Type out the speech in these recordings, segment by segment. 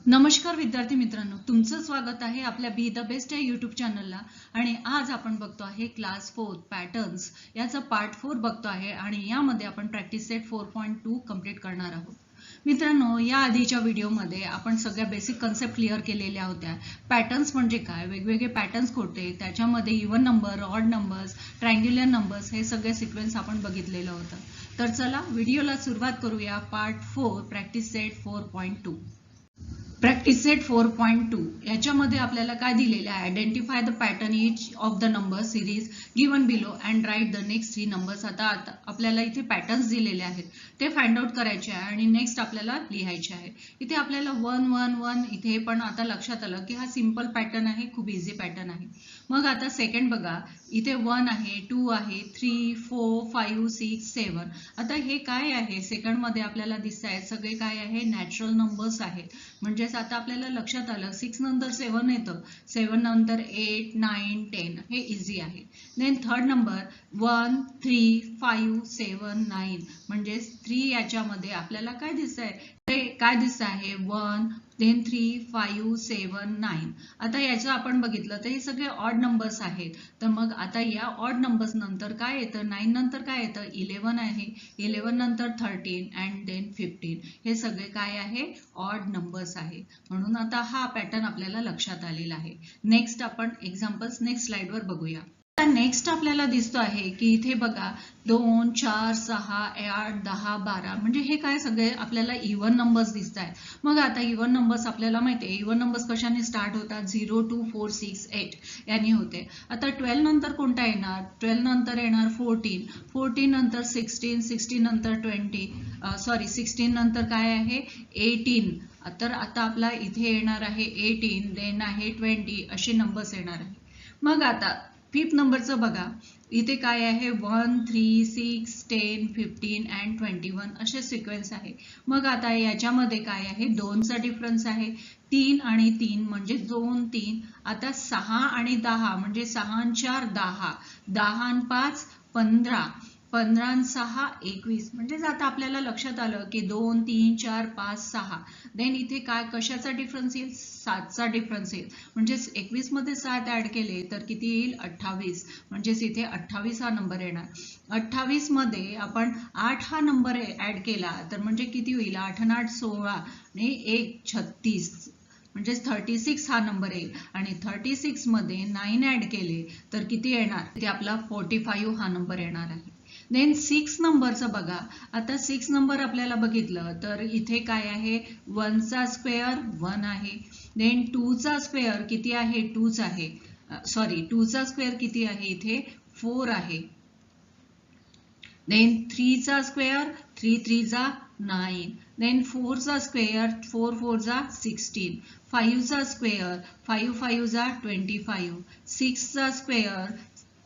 नमस्कार विद्यार्थी मित्रांनो, तुमचं स्वागत आहे आपल्या बी द बेस्ट या यूट्यूब चॅनलला. आणि आज आपण बघतो आहे क्लास 4 पॅटर्न्स याचा पार्ट 4 बघतो आहे आणि यामध्ये आपण प्रॅक्टिस सेट 4.2 कंप्लीट करणार आहोत. मित्रांनो, या आधीच्या व्हिडिओमध्ये आपण सगळ्या बेसिक कन्सेप्ट क्लिअर केलेल्या होत्या. पॅटर्न्स म्हणजे काय, वेगवेगळे पॅटर्न्स कोणते, त्याच्यामध्ये even number, odd numbers, triangular numbers हे सगळे सिक्वेन्स आपण बघितलेलं होतं. तर चला व्हिडिओला सुरुवात करूया. Part 4 practice set 4.2. Practice set 4.2 याच्यामध्ये आपल्याला काय दिलेले आहे, identify the pattern each of the number series given below and write the next 3 numbers. आता आपल्याला इथे पॅटर्न्स दिलेले आहेत, ते फाइंड आउट करायचे आहे आणि नेक्स्ट आपल्याला लिहायचे आहे. इथे आपल्याला 1 1 1 इथे पण आता लक्षात आलं की हा सिंपल पॅटर्न आहे, खूप इझी पॅटर्न आहे. मग आता सेकंड बघा, इथे 1 आहे, 2 आहे, 3 4 5 6 7. आता हे काय आहे, सेकंड मध्ये आपल्याला दिसत आहे सगळे काय आहे, नॅचरल नंबर्स आहेत. म्हणजे आता आपल्याला लक्षात आलं 6 नंतर 7 येतं, 7 नंतर 8 9 10 हे इझी आहे. देन थर्ड नंबर 1 3 5 7 9 म्हणजे 3 याच्यामध्ये आपल्याला काय दिसतंय, ते काय दिसत आहे 1 देन 3 5 7 9. आता याचं आपण बघितलं तर हे सगळे ऑड नंबर्स आहेत. तर मग आता या ऑड नंबर्स नंतर काय येतं, 9 नंतर काय येतं, 11 आहे, 11 नंतर 13 अँड देन 15. हे सगळे काय आहे, ऑड नंबर्स आहे. म्हणून आता हा पॅटर्न आपल्याला लक्षात आलेला आहे. नेक्स्ट आपण एक्झाम्पल्स नेक्स्ट स्लाइडवर बघूया. नेक्स्ट आपल्याला दिसतो आहे की इथे बघा 2 4 6 8 10 12 म्हणजे हे काय सगळे आपल्याला इव्हन नंबर्स दिसत आहेत. मग आता इव्हन नंबर्स आपल्याला माहिती आहे, इव्हन नंबर्स कशाने स्टार्ट होतात, 0 2 4 6 8 याने होते. आता 12 नंतर कोणता येणार, 12 नंतर येणार 14, 14 नंतर 16, 16 नंतर 16 नंतर काय आहे 18. तर आता आपला इथे येणार आहे 18, देन आहे 20, असे नंबर्स येणार आहे. मग आता फिफ्थ नंबरचं बघा, इथे काय आहे 1 3 6 10 15 अँड 21 असे सिक्वेन्स आहे. मग आता याच्यामध्ये काय आहे, 2 चा डिफरन्स आहे, 3 आणि 3 म्हणजे 2 3. आता 6 आणि 10 म्हणजे 6 आणि 4 10, 10 आणि 5 15, 15 आणि 6 21. म्हणजे आता आपल्याला लक्षात आलं की 2 3 4 5 6. देन इथे काय कशाचा डिफरन्स येईल, 7 चा डिफरन्स येईल. म्हणजे 21 मध्ये 7 ऍड केले तर किती येईल, 28. म्हणजेच इथे 28 हा नंबर येणार. 28 मध्ये आपण 8 हा नंबर ऍड केला तर म्हणजे किती होईल, 8 आणि 8 16 आणि 1 36 म्हणजे 36 हा नंबर येईल. आणि 36 मध्ये 9 ऍड केले तर किती येणार, ते आपला 45 हा नंबर येणार आहे. देन 6 नंबरचं बघा, आता 6 नंबर आपल्याला बघितलं तर इथे काय आहे, 1 चा स्क्वेअर 1 आहे, देन 2 चा स्क्वेअर किती आहे, 2च आहे, सॉरी 2 चा स्क्वेअर किती आहे, इथे 4 आहे. देन 3 चा स्क्वेअर 3 3 जा 9, देन 4 चा स्क्वेअर 4 4 जा 16, 5 चा स्क्वेअर 5 5 जा 25, 6 चा स्क्वेअर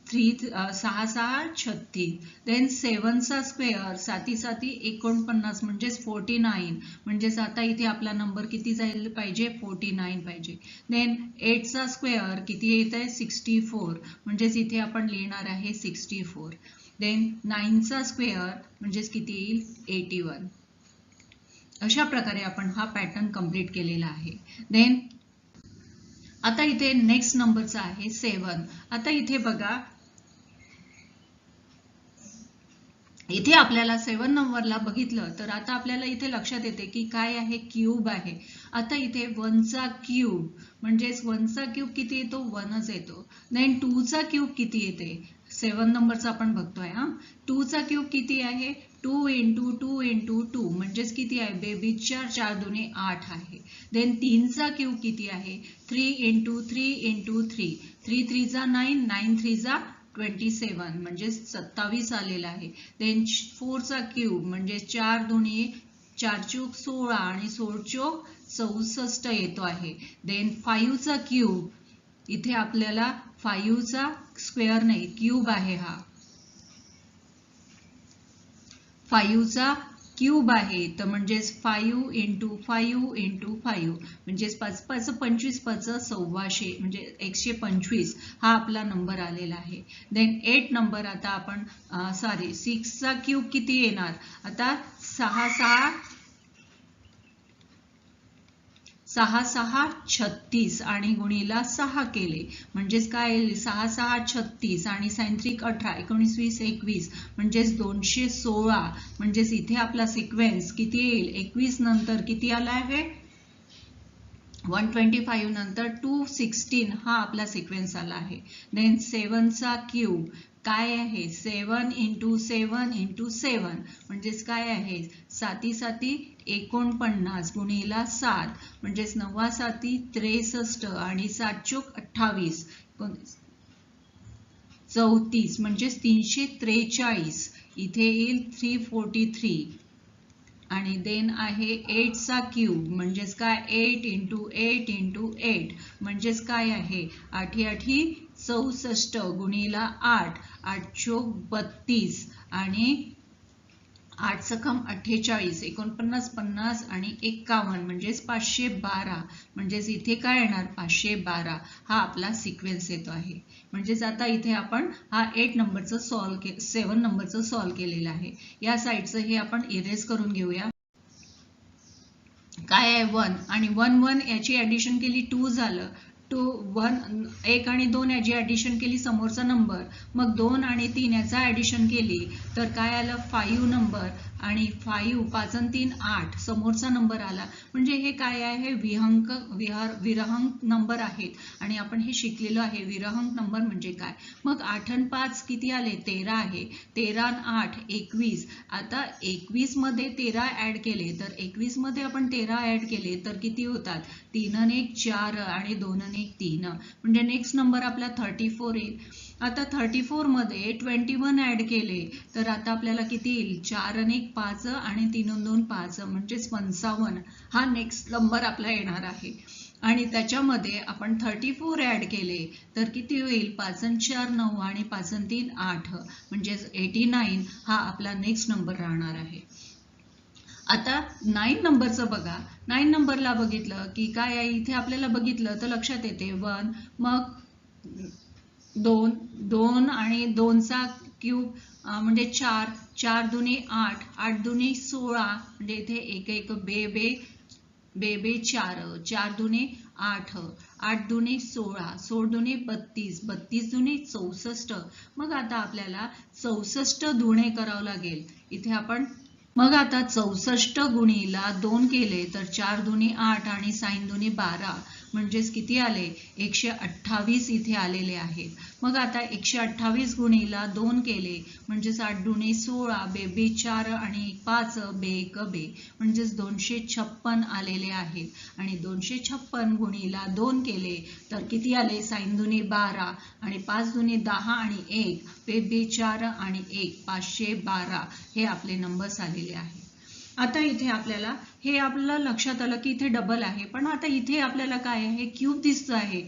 6 6 36, देन 7 चा स्क्वेअर 7 7 49 म्हणजेच 49. म्हणजेच आता इथे आपला नंबर किती जायला पाहिजे, 49 पाहिजे. देन 8 चा स्क्वेअर किती येत आहे, 64. म्हणजेच इथे आपण लिहिणार आहे 64. देन 9 चा स्क्वेअर म्हणजेच किती येईल, 81. अशा प्रकारे आपण हा पॅटर्न कंप्लीट केलेला आहे. देन आता इथे नेक्स्ट नंबरचा आहे 7. आता इथे बघा, इथे आपल्याला 7 नंबरला बघितलं तर आता आपल्याला इथे लक्षात येते की काय आहे, क्यूब आहे. आता इथे 1 चा क्यूब म्हणजेच 1 चा क्यूब किती येतो, 1च येतो. देन 2 चा क्यूब किती येते, 7 नंबरचा आपण बघतोय हा. 2 चा क्यूब किती आहे, 2 इंटू 2 इंटू 2 म्हणजेच किती आहे बेबी, 4 4 दुने 8 आहे. देन 3 चा क्यूब किती आहे, 3 इंटू 3 इंटू 3, 3 3 जा 9, 9 3 जा 27 म्हणजे 27 आलेला आहे. देन 4 चा क्यूब म्हणजे 4 दुनी 4 चौक 16 आणि 16 चौक 64 येतो आहे. देन 5 चा क्यूब, इथे आपल्याला 5 चा स्क्वेअर नाही क्यूब आहे हा, 5 चा क्यूब आहे तर म्हणजेच 5 इंटू 5 इंटू 5 म्हणजेच 5 5 25 5 125 म्हणजे 125 हा आपला नंबर आलेला आहे. देन 8 नंबर आता आपण सॉरी 6 चा क्यूब किती येणार, आता 6 6 6 6 36 आणि गुणीला 6 केले म्हणजेच काय येईल 6 6 36 आणि साइन 3 18 19 20 21 म्हणजेच 216 म्हणजेच इथे आपला सिक्वेन्स किती येईल 21 नंतर किती आला आहे 125 नंतर 216 हा आपला सिक्वेन्स आला आहे. देन 7 चा क्यूब काय आहे 7 इंटू 7 इंटू 7 म्हणजेच काय आहे 7 7 49 गुणीला 7 म्हणजेच 9 7 63 आणि 7 चोक 28 34 म्हणजेच 343 इथे येईल 343 आणि देन आहे 8 चा क्यूब म्हणजेच काय 8 इंटू 8 इंटू 8 म्हणजेच काय आहे 8 8 64 गुणीला 8 8 चोक 32 आणि 8 सखम 48 49 50 आणि 51 म्हणजेच 512 म्हणजेच इथे काय येणार 512 हा आपला सिक्वेन्स येतो आहे. म्हणजेच आता इथे आपण हा 8 नंबरचं सॉल्व 7 नंबरचं सॉल्व केलेलं आहे. या साइडचं हे आपण इरेज करून घेऊया. काय आहे 1 आणि 1 1 याची ऍडिशन केली 2 झालं 2 1 1 आणि 2 याची ऍडिशन केली समोरचा नंबर मग 2 आणि 3 याचा ऍडिशन केली तर काय आलं 5 नंबर आणि 5 5 आणि 3 8 समोरचा नंबर आला म्हणजे हे काय आहे विरहंक नंबर आहेत आणि आपण हे शिकलेलो आहे विरहंक नंबर म्हणजे काय. मग 8 आणि 5 किती आले 13 आहे 13 आणि 8 21 आता 21 मध्ये 13 ऍड केले तर 21 मध्ये आपण 13 ऍड केले तर किती होतात 3 आणि 1 4 आणि 2 आणि 1 3 म्हणजे नेक्स्ट नंबर आपला 34 येईल. आता 34 मध्ये 21 ऍड केले तर आता आपल्याला किती येईल 4 आणि 1 5 आणि 3 आणि 2 5 म्हणजेच 55 हा नेक्स्ट नंबर आपला येणार आहे. आणि त्याच्यामध्ये आपण 34 ऍड केले तर किती होईल 5 आणि 4 9 आणि 5 आणि 3 8 म्हणजेच 89 हा आपला नेक्स्ट नंबर राहणार आहे. आता 9 नंबरचं बघा 9 नंबरला बघितलं की काय आहे इथे आपल्याला बघितलं तर लक्षात येते 1 मग 2 2 आणि 2 चा क्यूब म्हणजे 4 4 दुनी 8 8 दुनी 16 म्हणजे इथे एक एक बे 4 4 दुनी 8 8 दुनी 16 16 दुनी 32 32 दुनी 64 मग आता आपल्याला 64 दुणे करावं लागेल. इथे आपण मग आता 64 गुणीला 2 केले तर 4 दुनी 8 आणि साइन दुनी 12 म्हणजेच किती आले 128 इथे आलेले आहेत. मग आता 128 गुणीला 2 केले म्हणजेच 8 दुनी 16 बे 4 आणि 5 बे 1 बे म्हणजेच 256 आलेले आहेत आणि 256 गुणीला 2 केले तर किती आले साइन दुनी 12 आणि 5 दुनी 10 आणि 1 बे 4 आणि 1 512 हे आपले नंबर्स आलेले आहेत. आता इथे आपल्याला हे आपल्याला लक्षात आलं की इथे डबल आहे पण आता इथे आपल्याला काय आहे क्यूब दिसत आहे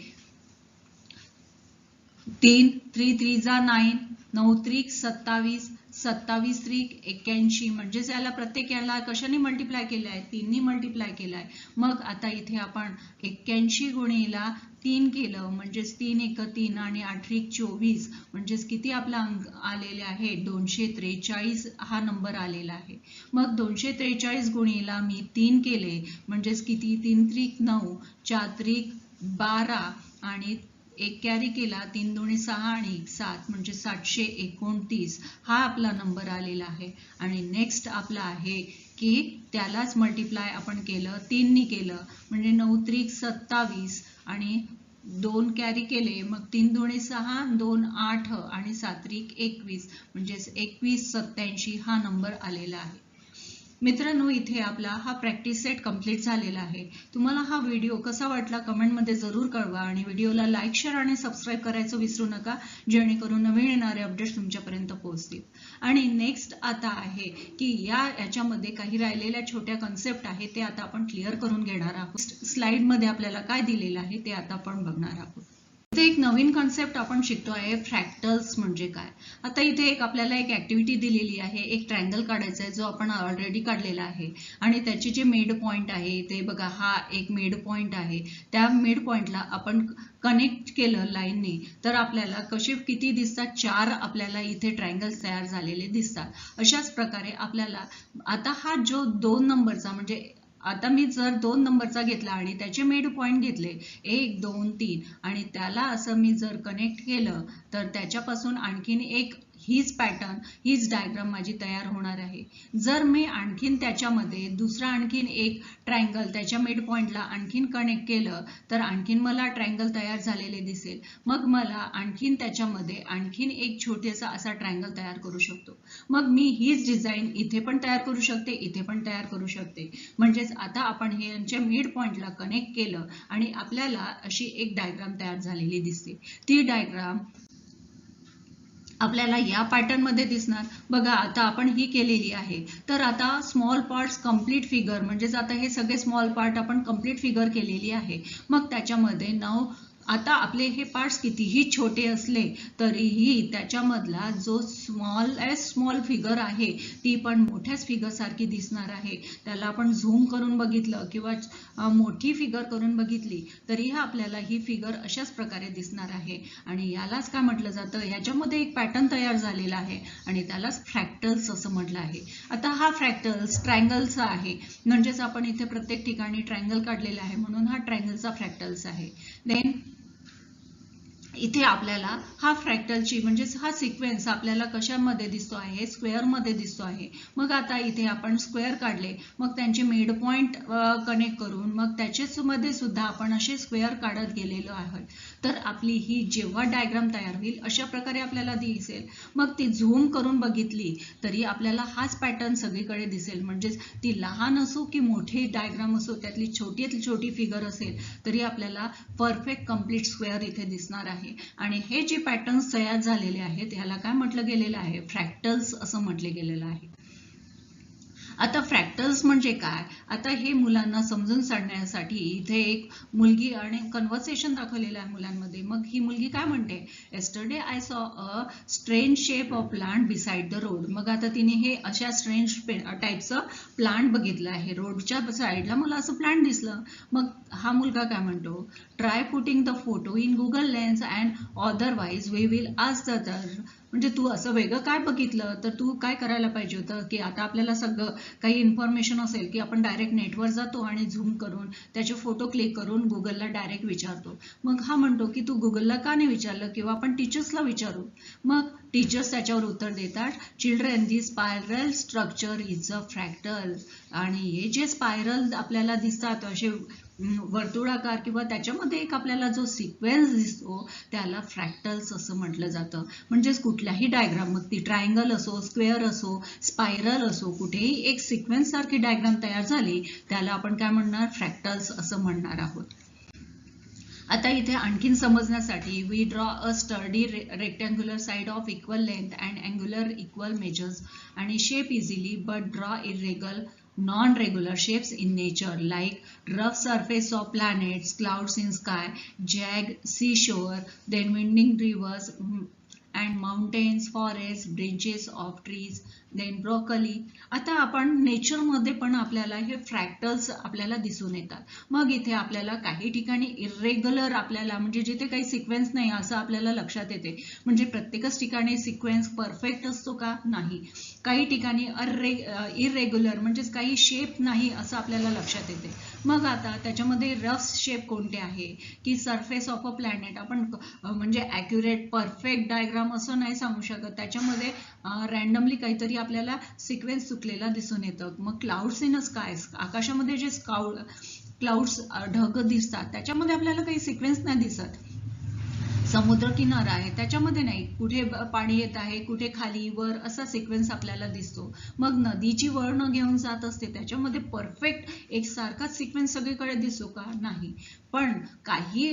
3 3 3 जा 9 9 त्रिक 27 27 त्रिक 81 म्हणजेच याला प्रत्येक याला कशाने मल्टिप्लाय केलं आहे 3 नी मल्टिप्लाय केलं आहे. मग आता इथे आपण 81 गुणीला 3 केलं म्हणजेच 3 1 3 आणि 8 1 24 म्हणजेच किती आपला अंक आलेले आहे 243 हा नंबर आलेला आहे. मग 243 गुणीला मी 3 केले म्हणजेच किती 3 त्रिक 9 4 त्रिक 12 आणि एक कॅरी केला 3 दुणे 6 आणि 1 7 म्हणजे 729 हा आपला नंबर आलेला आहे. आणि नेक्स्ट आपला आहे की त्यालाच मल्टिप्लाय आपण केलं 3 नी केलं म्हणजे 9 त्रिक 27 आणि 2 कॅरी केले मग 3 दुणे 6 2 8 आणि 7 त्रिक 21 म्हणजे 2187 हा नंबर आलेला आहे. मित्रांनो इथे आपला हा प्रॅक्टिस सेट कंप्लीट झालेला आहे. तुम्हाला हा व्हिडिओ कसा वाटला कमेंटमध्ये जरूर कळवा आणि व्हिडिओला लाईक शेअर आणि सबस्क्राईब करायचं विसरू नका जेणेकरून नवीन येणारे अपडेट्स तुमच्यापर्यंत पोहोचतील. आणि नेक्स्ट आता आहे की याच्यामध्ये काही राहिलेल्या छोट्या कन्सेप्ट आहे ते आता आपण क्लिअर करून घेणार आहोत. स्लाइड मध्ये आपल्याला काय दिलेलं आहे ते आता आपण बघणार आहोत. इथे एक नवीन कॉन्सेप्ट आपण शिकतो आहे फ्रॅक्टल्स म्हणजे काय. आता इथे एक आपल्याला एक ऍक्टिव्हिटी दिलेली आहे एक ट्रायंगल काढायचा आहे जो आपण ऑलरेडी काढलेला आहे आणि त्याचे जे मिड पॉइंट आहे ते बघा हा एक मिड पॉइंट आहे त्या मिड पॉइंटला आपण कनेक्ट केलं लाईनने तर आपल्याला कसे किती दिसतात 4 आपल्याला इथे ट्रायंगल्स तयार झालेले दिसतात. अशाच प्रकारे आपल्याला आता हा जो 2 नंबरचा म्हणजे आता मी जर 2 नंबरचा घेतला आणि त्याचे मिड पॉइंट घेतले 1 2 3 आणि त्याला असं मी जर कनेक्ट केलं तर त्याच्यापासून आणखीन एक हीच पॅटर्न हीच डायग्राम माझी तयार होणार आहे. जर मी आणखीन त्याच्यामध्ये दुसरा आणखीन एक ट्रायंगल त्याच्या मिड पॉइंटला आणखीन कनेक्ट केलं तर आणखीन मला ट्रायंगल तयार झालेले दिसेल. मग मला आणखीन त्याच्यामध्ये आणखीन एक छोटासा असा ट्रायंगल तयार करू शकतो. मग मी हीच डिझाईन इथे पण तयार करू शकते, इथे पण तयार करू शकते. म्हणजेच आता आपण हे यांच्या मिड पॉइंटला कनेक्ट केलं आणि आपल्याला अशी एक डायग्राम तयार झालेली दिसते. ती डायग्राम आपल्याला या पॅटर्न मध्ये दिसणार. बघा आता आपण ही केलेली आहे. तर आता स्मॉल पार्ट्स कंप्लीट फिगर म्हणजेच आता हे सगळे स्मॉल पार्ट आपण कंप्लीट फिगर केलेली आहे. मग त्याच्यामध्ये नाव आता आपले हे पार्ट्स कितीही छोटे असले तरीही त्याच्यामधला जो स्मॉल फिगर आहे ती पण मोठ्याच फिगर सारखी दिसणार आहे. त्याला आपण झूम करून बघितलं किंवा मोठी फिगर करून बघितली तरीही आपल्याला ही फिगर अशाच प्रकारे दिसणार आहे. आणि यालाच काय म्हटलं जातं, याच्यामध्ये एक पॅटर्न तयार झालेला आहे आणि त्यालाच फ्रॅक्टल्स असं म्हटलं आहे. आता हा फ्रॅक्टल्स ट्रायंगलचा आहे, म्हणजेच आपण इथे प्रत्येक ठिकाणी ट्रायंगल काढलेला आहे म्हणून हा ट्रायंगलचा फ्रॅक्टल्स आहे. देन इथे आपल्याला हा फ्रॅक्टलची म्हणजेच हा सिक्वेन्स आपल्याला कशामध्ये दिसतो आहे, स्क्वेअर मध्ये दिसतो आहे. मग आता इथे आपण स्क्वेअर काढले, मग त्यांचे मिड पॉइंट कनेक्ट करून मग त्याच्याच मध्ये सुद्धा आपण असे स्क्वेअर काढत गेलेलो आहोत. तर आपली ही जेव्हा डायग्राम तयार होईल अशा प्रकारे आपल्याला दिसेल. मग ती झूम करून बघितली तरी आपल्याला हाच पॅटर्न सगळीकडे दिसेल. म्हणजेच ती लहान असो की मोठी डायग्राम असो, त्यातली छोटी फिगर असेल तरी आपल्याला परफेक्ट कंप्लीट स्क्वेअर इथे दिसणार आहे. आणि हे जे पॅटर्न्स तयार झालेले आहेत याला काय म्हटलं गेलेलं आहे, फ्रॅक्टल्स असं म्हटले गेलेलं आहे. आता फ्रॅक्टल्स म्हणजे काय, आता हे मुलांना समजून सांगण्यासाठी इथे एक मुलगी आणि कन्व्हर्सेशन दाखवलेलं आहे मुलांमध्ये. मग ही मुलगी काय म्हणते, yesterday I saw a strange shape of plant beside the road. मग आता तिने हे अशा स्ट्रेंज टाईपचं प्लांट बघितलं आहे, रोडच्या साईडला मला असं प्लांट दिसलं. मग हा मुलगा काय म्हणतो, try putting the photo in Google Lens and otherwise we will ask the other. म्हणजे तू असं वेगळं काय बघितलं तर तू काय करायला पाहिजे होतं की आता आपल्याला सगळं काही इन्फॉर्मेशन असेल की आपण डायरेक्ट नेटवर जातो आणि झूम करून त्याचे फोटो क्लिक करून गुगलला डायरेक्ट विचारतो. मग हा म्हणतो की तू गुगलला का नाही विचारलं किंवा आपण टीचर्सला विचारू. मग टीचर्स त्याच्यावर उत्तर देतात, children the spiral structure is a fractal. आणि हे जे स्पायरल आपल्याला दिसतात असे वर्तुळाकार किंवा त्याच्यामध्ये एक आपल्याला जो सिक्वेन्स दिसतो त्याला फ्रॅक्टल्स असं म्हटलं जातं. म्हणजेच कुठल्याही डायग्राम, मग ती ट्रायंगल असो, स्क्वेअर असो, स्पायरल असो, कुठेही एक सिक्वेन्स सारखी डायग्राम तयार झाली त्याला आपण काय म्हणणार, फ्रॅक्टल्स असं म्हणणार आहोत. आता इथे आणखीन समजण्यासाठी we draw a sturdy rectangular side of equal length and angular equal measures आणि shape easily but draw irregular non-regular shapes in nature like rough surface of planets, clouds in sky, jagged seashore, then winding rivers and mountains, forests, branches of trees, then broccoli. आता आपण nature मध्ये पण आपल्याला हे फ्रॅक्टल्स आपल्याला दिसून येतात. मग इथे आपल्याला काही ठिकाणी इरेग्युलर आपल्याला म्हणजे जिथे काही सिक्वेन्स नाही असं आपल्याला लक्षात येते. म्हणजे प्रत्येकच ठिकाणी सिक्वेन्स परफेक्ट असतो का, नाही. काही ठिकाणी इरेग्युलर म्हणजेच काही शेप नाही असं आपल्याला लक्षात येते. मग आता त्याच्यामध्ये रफ शेप कोणते आहे की सरफेस ऑफ अ प्लॅनेट, आपण म्हणजे ॲक्युरेट परफेक्ट डायग्राम असं नाही सांगू शकत, त्याच्यामध्ये रॅन्डमली काहीतरी आपल्याला सिक्वेन्स चुकलेला दिसून येतं. मग क्लाउड्स इन स्काय, आकाशामध्ये जे क्लाउड्स ढग दिसतात त्याच्यामध्ये आपल्याला काही सिक्वेन्स नाही दिसत. समुद्र किनारा आहे त्याच्यामध्ये नाही, कुठे पाणी येत आहे, कुठे खाली वर असा सिक्वेन्स आपल्याला दिसतो. मग नदीची वळण घेऊन जात असते त्याच्यामध्ये परफेक्ट एक सारखाच सिक्वेन्स सगळीकडे दिसतो का, नाही. पण काही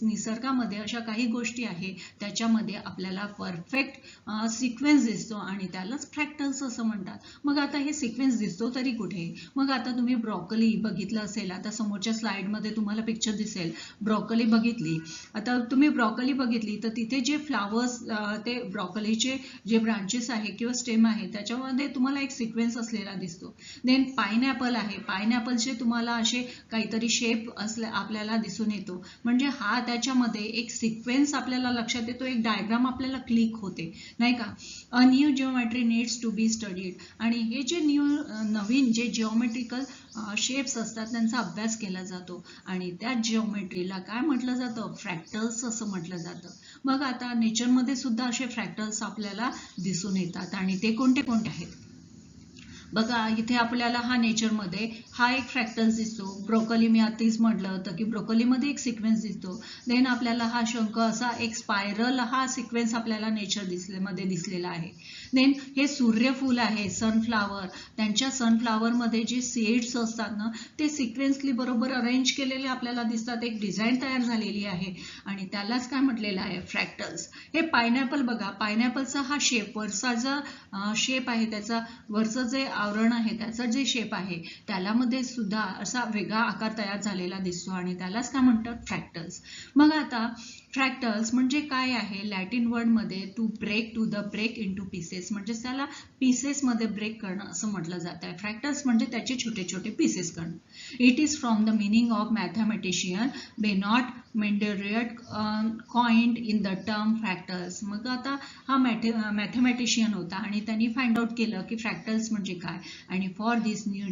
निसर्गामध्ये अशा काही गोष्टी आहे त्याच्यामध्ये आपल्याला परफेक्ट सिक्वेन्स दिसतो आणि त्यालाच फ्रॅक्टल्स असं म्हणतात. मग आता हे सिक्वेन्स दिसतो तरी कुठे. मग आता तुम्ही ब्रॉकली बघितलं असेल, आता समोरच्या स्लाइड मध्ये तुम्हाला पिक्चर दिसेल, ब्रॉकली बघितली. आता तुम्ही ब्रॉकली बघितली तर तिथे जे फ्लावर्स ते ब्रॉकलीचे जे ब्रांचेस आहे किंवा स्टेम आहे त्याच्यामध्ये तुम्हाला एक सिक्वेन्स असलेला दिसतो. देन पाइनॲपल आहे, पाइनॲपलचे तुम्हाला असे काहीतरी शेप असले आपल्याला दिसून येतो. म्हणजे हा त्याच्यामध्ये एक सिक्वेन्स आपल्याला लक्षात येतो, एक डायग्राम आपल्याला क्लिक होते, नाही का. A new geometry needs to be studied. आणि हे जे नवीन जे जिओमेट्रिकल शेप्स असतात त्यांचा अभ्यास केला जातो आणि त्या जिओमेट्रीला काय म्हटलं जातं, फ्रॅक्टल्स असं म्हटलं जातं. मग आता नेचरमध्ये सुद्धा असे फ्रॅक्टल्स आपल्याला दिसून येतात आणि ते कोणते कोणते आहेत बघा. इथे आपल्याला हा नेचरमध्ये हा एक फ्रॅक्टल्स दिसतो. ब्रोकोली मी आधीच म्हटलं होतं की ब्रोकोलीमध्ये एक सिक्वेन्स दिसतो. देन आपल्याला हा शंख असा एक स्पायरल हा सिक्वेन्स आपल्याला नेचर मध्ये दिसलेला आहे. देन हे सूर्यफूल आहे, सनफ्लावर, त्यांच्या सनफ्लावरमध्ये जे सीड्स असतात ना ते सिक्वेन्सली बरोबर अरेंज केलेले आपल्याला दिसतात. एक डिझाईन तयार झालेली आहे आणि त्यालाच काय म्हटलेलं आहे, फ्रॅक्टल्स. हे पायनॅपल बघा, पायनॅपलचा हा शेप, वरचा जो शेप आहे त्याचा, वरचं जे आवरण आहे त्याचा जे शेप आहे त्याला मध्ये सुद्धा असा वेगळा आकार तयार झालेला दिसतो आणि त्यालाच काय म्हणतात, फ्रॅक्टल्स. मग आता फ्रॅक्टल्स म्हणजे काय आहे, लॅटिन वर्ड मध्ये टू ब्रेक इनटू पीसेस, म्हणजे त्याला पीसेस मध्ये ब्रेक करणं असं म्हटलं जात आहे. फ्रॅक्टल्स म्हणजे त्याचे छोटे छोटे पीसेस करणं. It is from the meaning of mathematician Benoit Mandelbrot coined in the term fractals. मग आता हा मॅथमॅटिशियन होता आणि त्यांनी फाइंड आउट केलं की फ्रॅक्टल्स म्हणजे काय, आणि for this new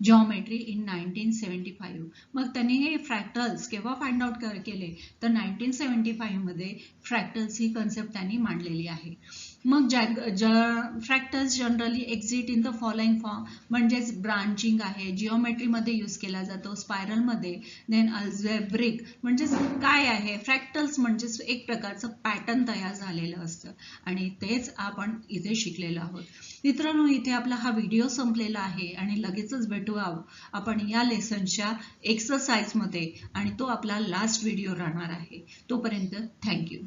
geometry in 1975. मग त्यांनी हे फ्रॅक्टल्स केव्हा फाइंड आउट केले तर 1975 मध्ये फ्रॅक्टल्स ही कन्सेप्ट त्यांनी मांडलेली आहे. मग fractals generally exit in the following form, म्हणजेच ब्रांचिंग आहे, जिओमेट्रीमध्ये यूज केला जातो, स्पायरलमध्ये, देन अल्जेब्रिक. म्हणजेच काय आहे, फ्रॅक्टल्स म्हणजेच एक प्रकारचं पॅटर्न तयार झालेलं असतं आणि तेच आपण इथे शिकलेलो आहोत. मित्रांनो, इथे आपला हा व्हिडिओ संपलेला आहे आणि लगेचच भेटू आपण या लेसनच्या एक्सरसाइजमध्ये आणि तो आपला लास्ट व्हिडिओ राहणार आहे. तोपर्यंत थँक्यू.